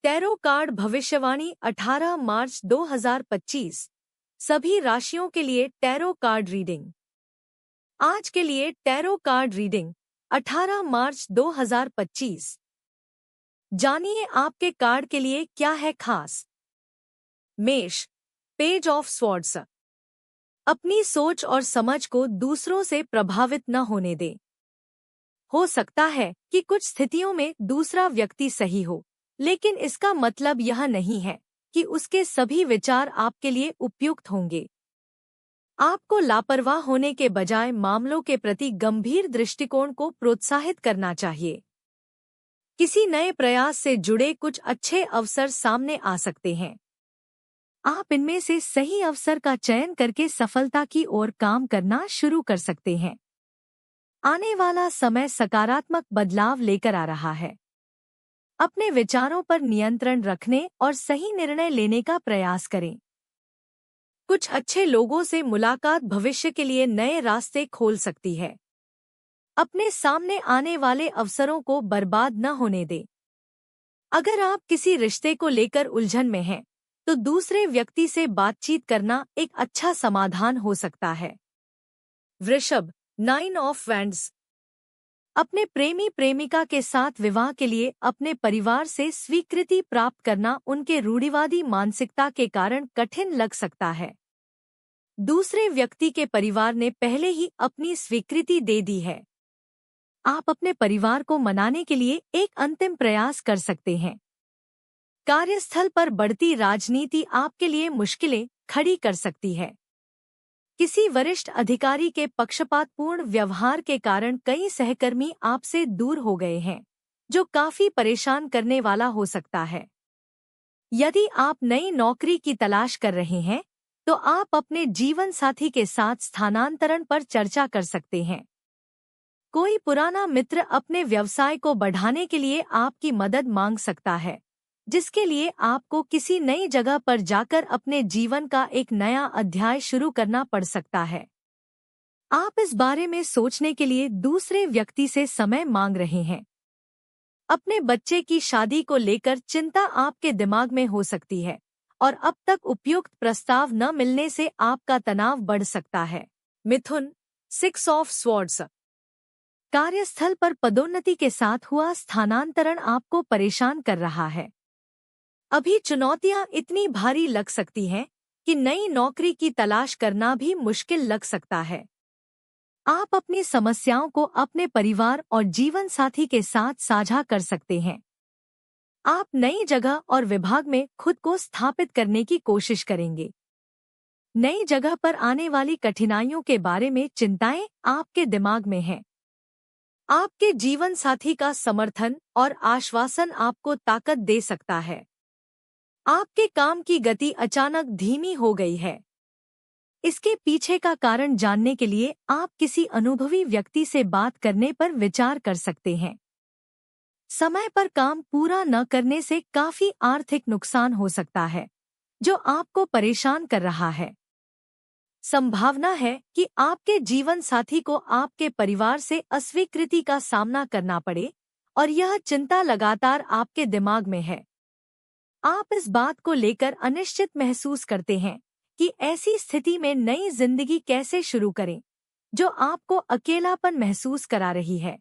Tarot card भविष्यवाणी 18 मार्च 2025। सभी राशियों के लिए टैरो कार्ड रीडिंग। आज के लिए टैरो कार्ड रीडिंग 18 मार्च 2025। जानिए आपके कार्ड के लिए क्या है खास। मेष, पेज ऑफ स्वॉर्ड्स। अपनी सोच और समझ को दूसरों से प्रभावित न होने दें। हो सकता है कि कुछ स्थितियों में दूसरा व्यक्ति सही हो, लेकिन इसका मतलब यह नहीं है कि उसके सभी विचार आपके लिए उपयुक्त होंगे। आपको लापरवाह होने के बजाय मामलों के प्रति गंभीर दृष्टिकोण को प्रोत्साहित करना चाहिए। किसी नए प्रयास से जुड़े कुछ अच्छे अवसर सामने आ सकते हैं। आप इनमें से सही अवसर का चयन करके सफलता की ओर काम करना शुरू कर सकते हैं। आने वाला समय सकारात्मक बदलाव लेकर आ रहा है। अपने विचारों पर नियंत्रण रखने और सही निर्णय लेने का प्रयास करें। कुछ अच्छे लोगों से मुलाकात भविष्य के लिए नए रास्ते खोल सकती है। अपने सामने आने वाले अवसरों को बर्बाद न होने दें। अगर आप किसी रिश्ते को लेकर उलझन में हैं, तो दूसरे व्यक्ति से बातचीत करना एक अच्छा समाधान हो सकता है। वृषभ, 9 ऑफ वैंड्स। अपने प्रेमी प्रेमिका के साथ विवाह के लिए अपने परिवार से स्वीकृति प्राप्त करना उनके रूढ़िवादी मानसिकता के कारण कठिन लग सकता है। दूसरे व्यक्ति के परिवार ने पहले ही अपनी स्वीकृति दे दी है। आप अपने परिवार को मनाने के लिए एक अंतिम प्रयास कर सकते हैं। कार्यस्थल पर बढ़ती राजनीति आपके लिए मुश्किलें खड़ी कर सकती है। किसी वरिष्ठ अधिकारी के पक्षपातपूर्ण व्यवहार के कारण कई सहकर्मी आपसे दूर हो गए हैं, जो काफी परेशान करने वाला हो सकता है। यदि आप नई नौकरी की तलाश कर रहे हैं, तो आप अपने जीवन साथी के साथ स्थानांतरण पर चर्चा कर सकते हैं। कोई पुराना मित्र अपने व्यवसाय को बढ़ाने के लिए आपकी मदद मांग सकता है, जिसके लिए आपको किसी नई जगह पर जाकर अपने जीवन का एक नया अध्याय शुरू करना पड़ सकता है। आप इस बारे में सोचने के लिए दूसरे व्यक्ति से समय मांग रहे हैं। अपने बच्चे की शादी को लेकर चिंता आपके दिमाग में हो सकती है और अब तक उपयुक्त प्रस्ताव न मिलने से आपका तनाव बढ़ सकता है। मिथुन, 6 ऑफ स्वॉर्ड्स। कार्यस्थल पर पदोन्नति के साथ हुआ स्थानांतरण आपको परेशान कर रहा है। अभी चुनौतियां इतनी भारी लग सकती हैं कि नई नौकरी की तलाश करना भी मुश्किल लग सकता है। आप अपनी समस्याओं को अपने परिवार और जीवन साथी के साथ साझा कर सकते हैं। आप नई जगह और विभाग में खुद को स्थापित करने की कोशिश करेंगे। नई जगह पर आने वाली कठिनाइयों के बारे में चिंताएं आपके दिमाग में हैं। आपके जीवन साथी का समर्थन और आश्वासन आपको ताकत दे सकता है। आपके काम की गति अचानक धीमी हो गई है। इसके पीछे का कारण जानने के लिए आप किसी अनुभवी व्यक्ति से बात करने पर विचार कर सकते हैं। समय पर काम पूरा न करने से काफी आर्थिक नुकसान हो सकता है, जो आपको परेशान कर रहा है। संभावना है कि आपके जीवन साथी को आपके परिवार से अस्वीकृति का सामना करना पड़े और यह चिंता लगातार आपके दिमाग में है। आप इस बात को लेकर अनिश्चित महसूस करते हैं कि ऐसी स्थिति में नई जिंदगी कैसे शुरू करें, जो आपको अकेलापन महसूस करा रही है।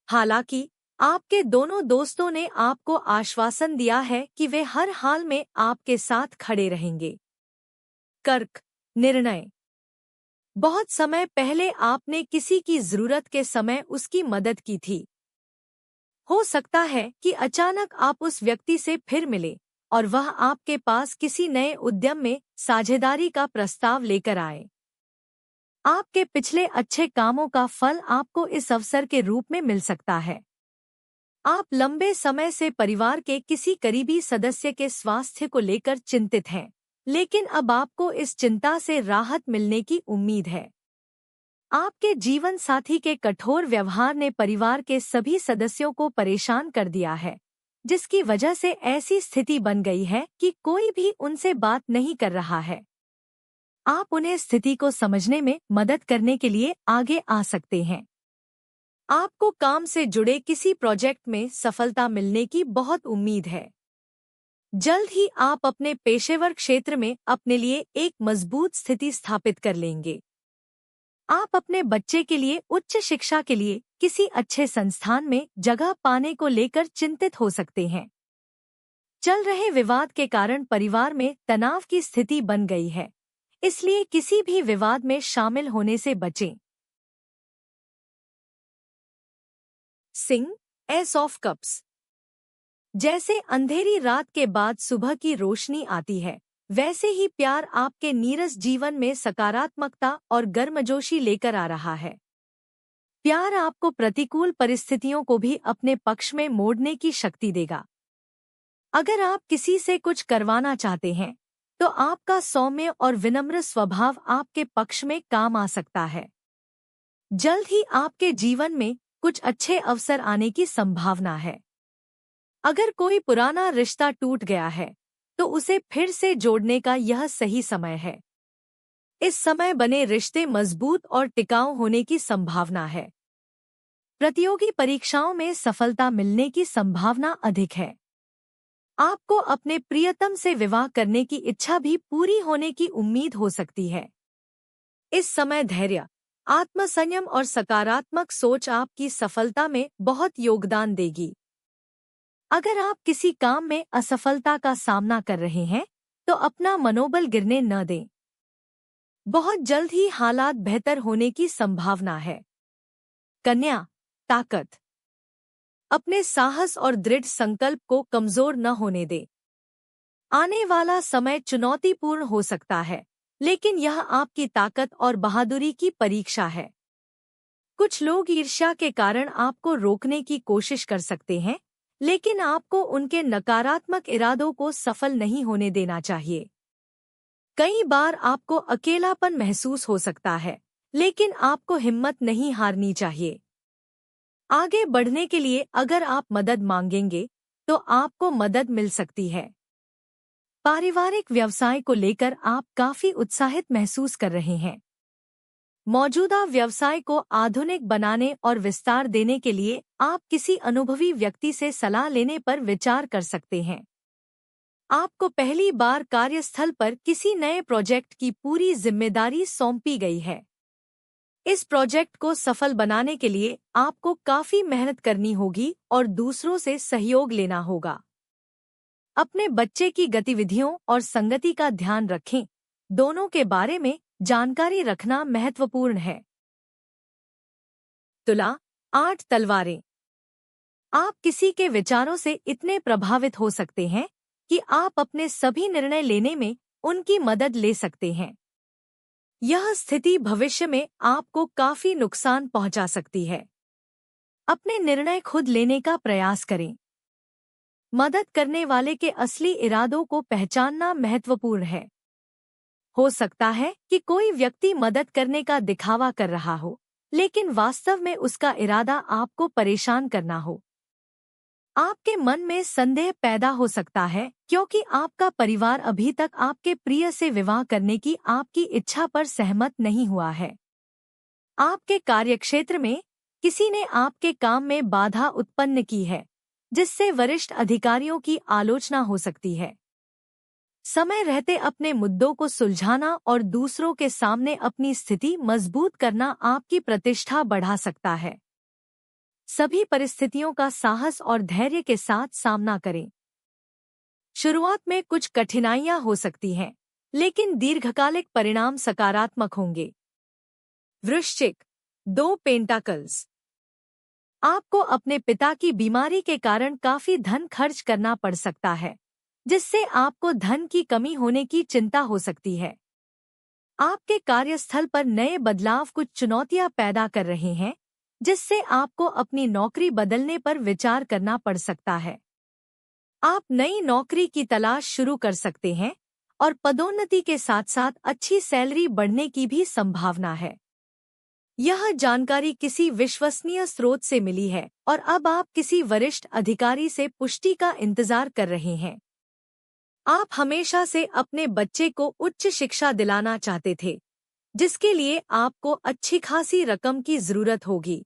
हालांकि आपके दोनों दोस्तों ने आपको आश्वासन दिया है कि वे हर हाल में आपके साथ खड़े रहेंगे। कर्क, निर्णय। बहुत समय पहले आपने किसी की जरूरत के समय उसकी मदद की थी। हो सकता है कि अचानक आप उस व्यक्ति से फिर मिले और वह आपके पास किसी नए उद्यम में साझेदारी का प्रस्ताव लेकर आए। आपके पिछले अच्छे कामों का फल आपको इस अवसर के रूप में मिल सकता है। आप लंबे समय से परिवार के किसी करीबी सदस्य के स्वास्थ्य को लेकर चिंतित हैं, लेकिन अब आपको इस चिंता से राहत मिलने की उम्मीद है। आपके जीवन साथी के कठोर व्यवहार ने परिवार के सभी सदस्यों को परेशान कर दिया है, जिसकी वजह से ऐसी स्थिति बन गई है कि कोई भी उनसे बात नहीं कर रहा है। आप उन्हें स्थिति को समझने में मदद करने के लिए आगे आ सकते हैं। आपको काम से जुड़े किसी प्रोजेक्ट में सफलता मिलने की बहुत उम्मीद है। जल्द ही आप अपने पेशेवर क्षेत्र में अपने लिए एक मजबूत स्थिति स्थापित कर लेंगे। आप अपने बच्चे के लिए उच्च शिक्षा के लिए किसी अच्छे संस्थान में जगह पाने को लेकर चिंतित हो सकते हैं। चल रहे विवाद के कारण परिवार में तनाव की स्थिति बन गई है, इसलिए किसी भी विवाद में शामिल होने से बचें। Singh, S of cups. जैसे अंधेरी रात के बाद सुबह की रोशनी आती है, वैसे ही प्यार आपके नीरस जीवन में सकारात्मकता और गर्मजोशी लेकर आ रहा है। प्यार आपको प्रतिकूल परिस्थितियों को भी अपने पक्ष में मोड़ने की शक्ति देगा। अगर आप किसी से कुछ करवाना चाहते हैं, तो आपका सौम्य और विनम्र स्वभाव आपके पक्ष में काम आ सकता है। जल्द ही आपके जीवन में कुछ अच्छे अवसर आने की संभावना है। अगर कोई पुराना रिश्ता टूट गया है, तो उसे फिर से जोड़ने का यह सही समय है। इस समय बने रिश्ते मजबूत और टिकाऊ होने की संभावना है। प्रतियोगी परीक्षाओं में सफलता मिलने की संभावना अधिक है। आपको अपने प्रियतम से विवाह करने की इच्छा भी पूरी होने की उम्मीद हो सकती है। इस समय धैर्य, आत्मसंयम और सकारात्मक सोच आपकी सफलता में बहुत योगदान देगी। अगर आप किसी काम में असफलता का सामना कर रहे हैं, तो अपना मनोबल गिरने न दें। बहुत जल्द ही हालात बेहतर होने की संभावना है। कन्या, ताकत। अपने साहस और दृढ़ संकल्प को कमजोर न होने दें। आने वाला समय चुनौतीपूर्ण हो सकता है, लेकिन यह आपकी ताकत और बहादुरी की परीक्षा है। कुछ लोग ईर्ष्या के कारण आपको रोकने की कोशिश कर सकते हैं, लेकिन आपको उनके नकारात्मक इरादों को सफल नहीं होने देना चाहिए। कई बार आपको अकेलापन महसूस हो सकता है, लेकिन आपको हिम्मत नहीं हारनी चाहिए। आगे बढ़ने के लिए अगर आप मदद मांगेंगे, तो आपको मदद मिल सकती है। पारिवारिक व्यवसाय को लेकर आप काफी उत्साहित महसूस कर रहे हैं। मौजूदा व्यवसाय को आधुनिक बनाने और विस्तार देने के लिए आप किसी अनुभवी व्यक्ति से सलाह लेने पर विचार कर सकते हैं। आपको पहली बार कार्यस्थल पर किसी नए प्रोजेक्ट की पूरी जिम्मेदारी सौंपी गई है। इस प्रोजेक्ट को सफल बनाने के लिए आपको काफी मेहनत करनी होगी और दूसरों से सहयोग लेना होगा। अपने बच्चे की गतिविधियों और संगति का ध्यान रखें। दोनों के बारे में जानकारी रखना महत्वपूर्ण है। तुला, 8 तलवारें। आप किसी के विचारों से इतने प्रभावित हो सकते हैं कि आप अपने सभी निर्णय लेने में उनकी मदद ले सकते हैं। यह स्थिति भविष्य में आपको काफी नुकसान पहुंचा सकती है। अपने निर्णय खुद लेने का प्रयास करें। मदद करने वाले के असली इरादों को पहचानना महत्वपूर्ण है। हो सकता है कि कोई व्यक्ति मदद करने का दिखावा कर रहा हो, लेकिन वास्तव में उसका इरादा आपको परेशान करना हो। आपके मन में संदेह पैदा हो सकता है, क्योंकि आपका परिवार अभी तक आपके प्रिय से विवाह करने की आपकी इच्छा पर सहमत नहीं हुआ है। आपके कार्यक्षेत्र में किसी ने आपके काम में बाधा उत्पन्न की है, जिससे वरिष्ठ अधिकारियों की आलोचना हो सकती है। समय रहते अपने मुद्दों को सुलझाना और दूसरों के सामने अपनी स्थिति मजबूत करना आपकी प्रतिष्ठा बढ़ा सकता है। सभी परिस्थितियों का साहस और धैर्य के साथ सामना करें। शुरुआत में कुछ कठिनाइयां हो सकती हैं, लेकिन दीर्घकालिक परिणाम सकारात्मक होंगे। वृश्चिक, 2 पेंटाकल्स। आपको अपने पिता की बीमारी के कारण काफी धन खर्च करना पड़ सकता है, जिससे आपको धन की कमी होने की चिंता हो सकती है। आपके कार्यस्थल पर नए बदलाव कुछ चुनौतियां पैदा कर रहे हैं, जिससे आपको अपनी नौकरी बदलने पर विचार करना पड़ सकता है। आप नई नौकरी की तलाश शुरू कर सकते हैं और पदोन्नति के साथ साथ अच्छी सैलरी बढ़ने की भी संभावना है। यह जानकारी किसी विश्वसनीय स्रोत से मिली है और अब आप किसी वरिष्ठ अधिकारी से पुष्टि का इंतजार कर रहे हैं। आप हमेशा से अपने बच्चे को उच्च शिक्षा दिलाना चाहते थे, जिसके लिए आपको अच्छी खासी रकम की जरूरत होगी।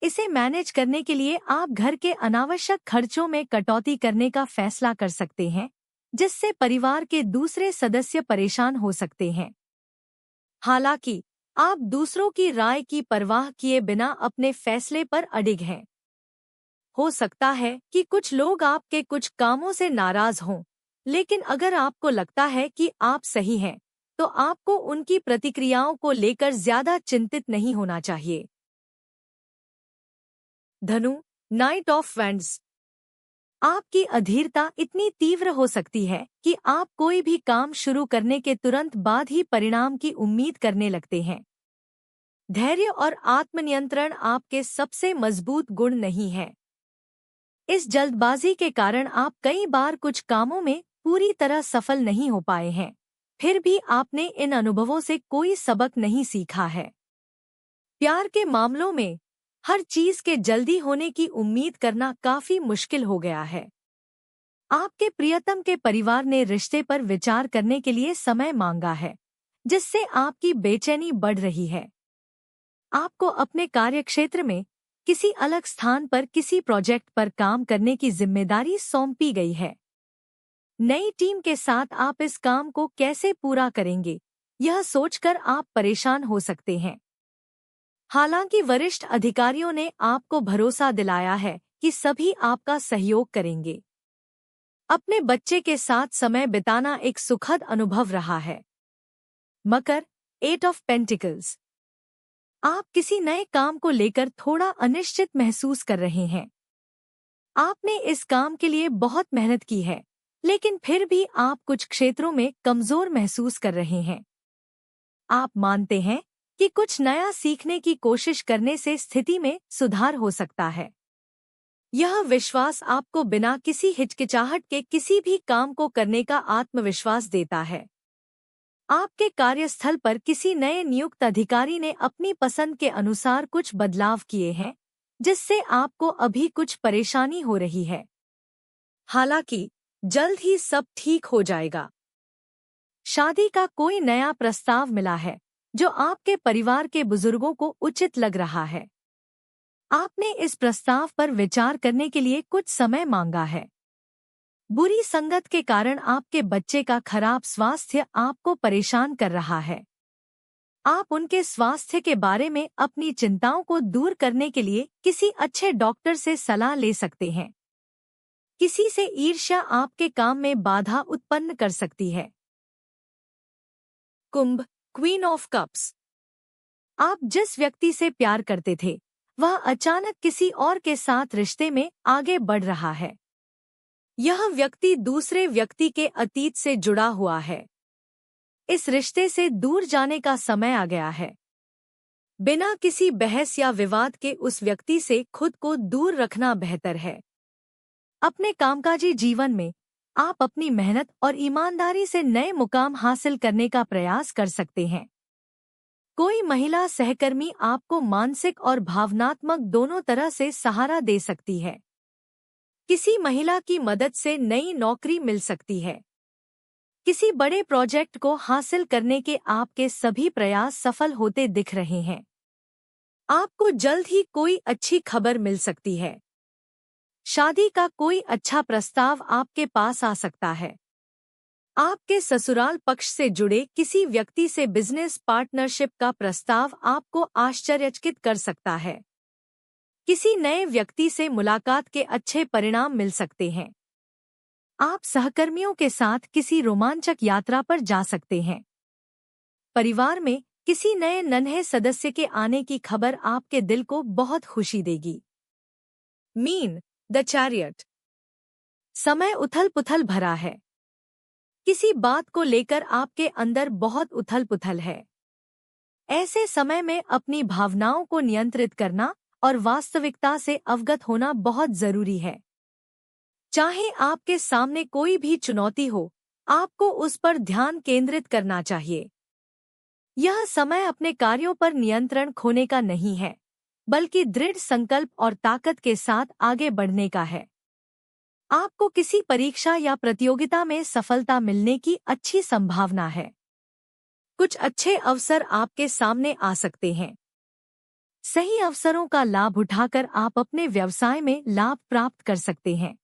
इसे मैनेज करने के लिए आप घर के अनावश्यक खर्चों में कटौती करने का फैसला कर सकते हैं, जिससे परिवार के दूसरे सदस्य परेशान हो सकते हैं। हालांकि आप दूसरों की राय की परवाह किए बिना अपने फैसले पर अडिग हैं। हो सकता है कि कुछ लोग आपके कुछ कामों से नाराज हों, लेकिन अगर आपको लगता है कि आप सही हैं, तो आपको उनकी प्रतिक्रियाओं को लेकर ज्यादा चिंतित नहीं होना चाहिए। धनु, नाइट ऑफ वैंड्स। आपकी अधीरता इतनी तीव्र हो सकती है कि आप कोई भी काम शुरू करने के तुरंत बाद ही परिणाम की उम्मीद करने लगते हैं। धैर्य और आत्मनियंत्रण आपके सबसे मजबूत गुण नहीं है। इस जल्दबाजी के कारण आप कई बार कुछ कामों में पूरी तरह सफल नहीं हो पाए हैं। फिर भी आपने इन अनुभवों से कोई सबक नहीं सीखा है। प्यार के मामलों में हर चीज के जल्दी होने की उम्मीद करना काफी मुश्किल हो गया है। आपके प्रियतम के परिवार ने रिश्ते पर विचार करने के लिए समय मांगा है, जिससे आपकी बेचैनी बढ़ रही है। आपको अपने कार्यक्षेत्र में किसी अलग स्थान पर किसी प्रोजेक्ट पर काम करने की जिम्मेदारी सौंपी गई है। नई टीम के साथ आप इस काम को कैसे पूरा करेंगे, यह सोचकर आप परेशान हो सकते हैं। हालांकि वरिष्ठ अधिकारियों ने आपको भरोसा दिलाया है कि सभी आपका सहयोग करेंगे। अपने बच्चे के साथ समय बिताना एक सुखद अनुभव रहा है। मकर, 8 ऑफ पेंटिकल्स। आप किसी नए काम को लेकर थोड़ा अनिश्चित महसूस कर रहे हैं। आपने इस काम के लिए बहुत मेहनत की है, लेकिन फिर भी आप कुछ क्षेत्रों में कमजोर महसूस कर रहे हैं। आप मानते हैं कि कुछ नया सीखने की कोशिश करने से स्थिति में सुधार हो सकता है। यह विश्वास आपको बिना किसी हिचकिचाहट के किसी भी काम को करने का आत्मविश्वास देता है। आपके कार्यस्थल पर किसी नए नियुक्त अधिकारी ने अपनी पसंद के अनुसार कुछ बदलाव किए हैं, जिससे आपको अभी कुछ परेशानी हो रही है। हालांकि जल्द ही सब ठीक हो जाएगा। शादी का कोई नया प्रस्ताव मिला है, जो आपके परिवार के बुजुर्गों को उचित लग रहा है। आपने इस प्रस्ताव पर विचार करने के लिए कुछ समय मांगा है। बुरी संगत के कारण आपके बच्चे का खराब स्वास्थ्य आपको परेशान कर रहा है। आप उनके स्वास्थ्य के बारे में अपनी चिंताओं को दूर करने के लिए किसी अच्छे डॉक्टर से सलाह ले सकते हैं। किसी से ईर्ष्या आपके काम में बाधा उत्पन्न कर सकती है। कुंभ, क्वीन ऑफ कप्स। आप जिस व्यक्ति से प्यार करते थे, वह अचानक किसी और के साथ रिश्ते में आगे बढ़ रहा है। यह व्यक्ति दूसरे व्यक्ति के अतीत से जुड़ा हुआ है। इस रिश्ते से दूर जाने का समय आ गया है। बिना किसी बहस या विवाद के उस व्यक्ति से खुद को दूर रखना बेहतर है। अपने कामकाजी जीवन में आप अपनी मेहनत और ईमानदारी से नए मुकाम हासिल करने का प्रयास कर सकते हैं। कोई महिला सहकर्मी आपको मानसिक और भावनात्मक दोनों तरह से सहारा दे सकती है। किसी महिला की मदद से नई नौकरी मिल सकती है। किसी बड़े प्रोजेक्ट को हासिल करने के आपके सभी प्रयास सफल होते दिख रहे हैं। आपको जल्द ही कोई अच्छी खबर मिल सकती है। शादी का कोई अच्छा प्रस्ताव आपके पास आ सकता है। आपके ससुराल पक्ष से जुड़े किसी व्यक्ति से बिजनेस पार्टनरशिप का प्रस्ताव आपको आश्चर्यचकित कर सकता है। किसी नए व्यक्ति से मुलाकात के अच्छे परिणाम मिल सकते हैं। आप सहकर्मियों के साथ किसी रोमांचक यात्रा पर जा सकते हैं। परिवार में किसी नए नन्हे सदस्य के आने की खबर आपके दिल को बहुत खुशी देगी। Mean, the chariot. समय उथल-पुथल भरा है। किसी बात को लेकर आपके अंदर बहुत उथल-पुथल है। ऐसे समय में अपनी भावनाओं को नियंत्रित करना और वास्तविकता से अवगत होना बहुत जरूरी है। चाहे आपके सामने कोई भी चुनौती हो, आपको उस पर ध्यान केंद्रित करना चाहिए। यह समय अपने कार्यों पर नियंत्रण खोने का नहीं है, बल्कि दृढ़ संकल्प और ताकत के साथ आगे बढ़ने का है। आपको किसी परीक्षा या प्रतियोगिता में सफलता मिलने की अच्छी संभावना है। कुछ अच्छे अवसर आपके सामने आ सकते हैं। सही अवसरों का लाभ उठाकर आप अपने व्यवसाय में लाभ प्राप्त कर सकते हैं।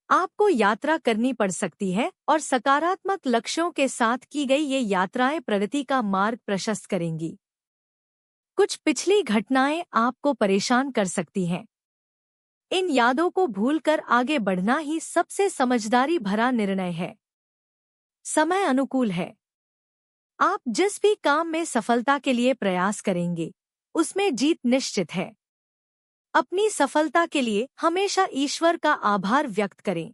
आपको यात्रा करनी पड़ सकती है और सकारात्मक लक्ष्यों के साथ की गई ये यात्राएं प्रगति का मार्ग प्रशस्त करेंगी। कुछ पिछली घटनाएं आपको परेशान कर सकती हैं। इन यादों को भूलकर आगे बढ़ना ही सबसे समझदारी भरा निर्णय है। समय अनुकूल है। आप जिस भी काम में सफलता के लिए प्रयास करेंगे, उसमें जीत निश्चित है। अपनी सफलता के लिए हमेशा ईश्वर का आभार व्यक्त करें।